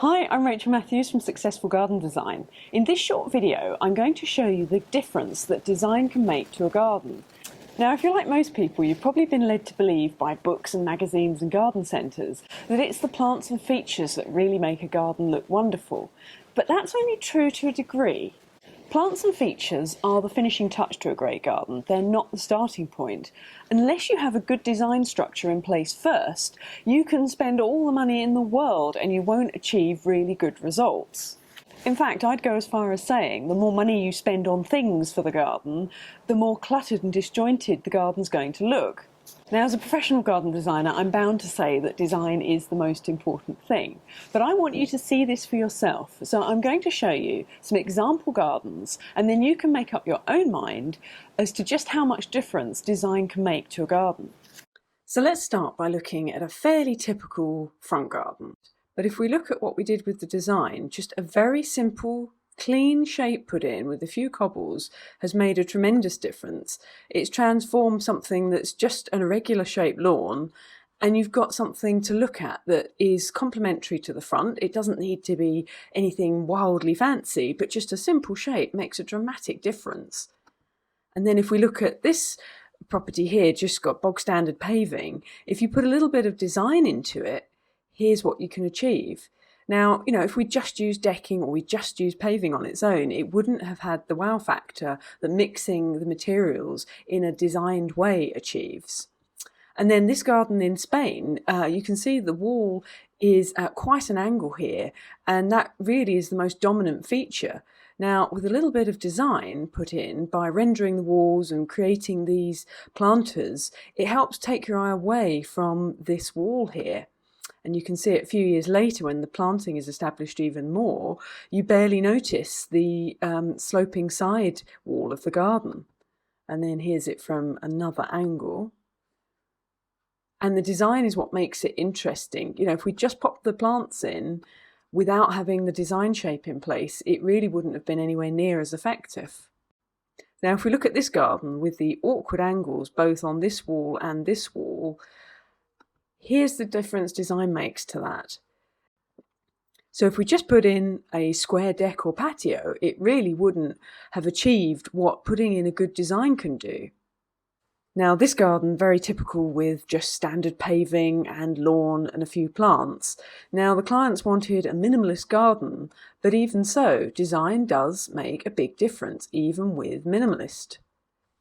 Hi, I'm Rachel Mathews from Successful Garden Design. In this short video, I'm going to show you the difference that design can make to a garden. Now, if you're like most people, you've probably been led to believe by books and magazines and garden centres that it's the plants and features that really make a garden look wonderful. But that's only true to a degree. Plants and features are the finishing touch to a great garden. They're not the starting point. Unless you have a good design structure in place first, you can spend all the money in the world and you won't achieve really good results. In fact, I'd go as far as saying the more money you spend on things for the garden, the more cluttered and disjointed the garden's going to look. Now, as a professional garden designer, I'm bound to say that design is the most important thing, but I want you to see this for yourself. So I'm going to show you some example gardens, and then you can make up your own mind as to just how much difference design can make to a garden. So let's start by looking at a fairly typical front garden. But if we look at what we did with the design, just a very simple clean shape put in with a few cobbles has made a tremendous difference. It's transformed something that's just an irregular shaped lawn, and you've got something to look at that is complementary to the front. It doesn't need to be anything wildly fancy, but just a simple shape makes a dramatic difference. And then if we look at this property here, just got bog standard paving, if you put a little bit of design into it, here's what you can achieve. Now, if we just use decking or we just use paving on its own, it wouldn't have had the wow factor that mixing the materials in a designed way achieves. And then this garden in Spain, you can see the wall is at quite an angle here, and that really is the most dominant feature. Now, with a little bit of design put in by rendering the walls and creating these planters, it helps take your eye away from this wall here. And you can see it a few years later when the planting is established even more, you barely notice the sloping side wall of the garden. And then here's it from another angle. And the design is what makes it interesting. If we just popped the plants in without having the design shape in place, it really wouldn't have been anywhere near as effective. Now, if we look at this garden with the awkward angles both on this wall and this wall, here's the difference design makes to that. So if we just put in a square deck or patio, it really wouldn't have achieved what putting in a good design can do. Now, this garden, very typical with just standard paving and lawn and a few plants. Now, the clients wanted a minimalist garden, but even so, design does make a big difference, even with minimalist.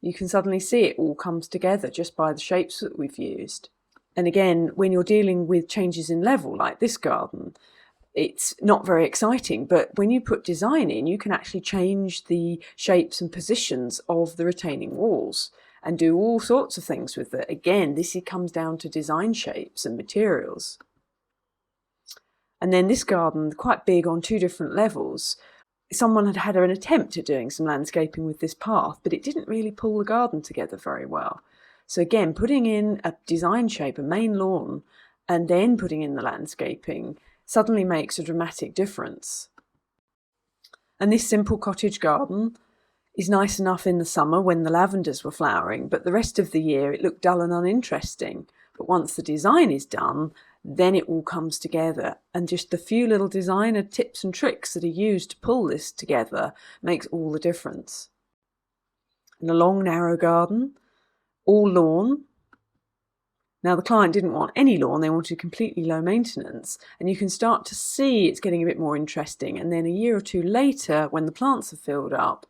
You can suddenly see it all comes together just by the shapes that we've used. And again, when you're dealing with changes in level like this garden, it's not very exciting, but when you put design in, you can actually change the shapes and positions of the retaining walls and do all sorts of things with it. Again, this comes down to design shapes and materials. And then this garden, quite big on two different levels. Someone had had an attempt at doing some landscaping with this path, but it didn't really pull the garden together very well. So again, putting in a design shape, a main lawn, and then putting in the landscaping suddenly makes a dramatic difference. And this simple cottage garden is nice enough in the summer when the lavenders were flowering, but the rest of the year it looked dull and uninteresting. But once the design is done, then it all comes together, and just the few little designer tips and tricks that are used to pull this together makes all the difference. And a long, narrow garden, all lawn. Now, the client didn't want any lawn, they wanted completely low maintenance, and you can start to see it's getting a bit more interesting. And then a year or two later, when the plants are filled up,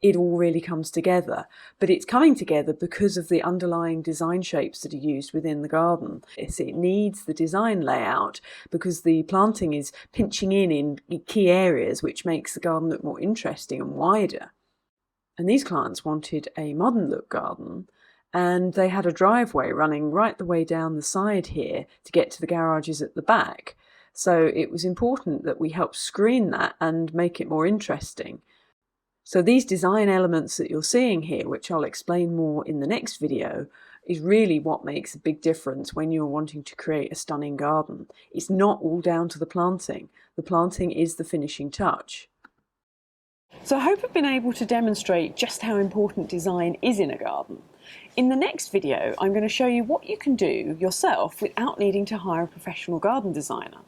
it all really comes together. But it's coming together because of the underlying design shapes that are used within the garden. It needs the design layout because the planting is pinching in key areas, which makes the garden look more interesting and wider. And these clients wanted a modern look garden, and they had a driveway running right the way down the side here to get to the garages at the back. So it was important that we help screen that and make it more interesting. So these design elements that you're seeing here, which I'll explain more in the next video, is really what makes a big difference when you're wanting to create a stunning garden. It's not all down to the planting. The planting is the finishing touch. So I hope I've been able to demonstrate just how important design is in a garden. In the next video, I'm going to show you what you can do yourself without needing to hire a professional garden designer.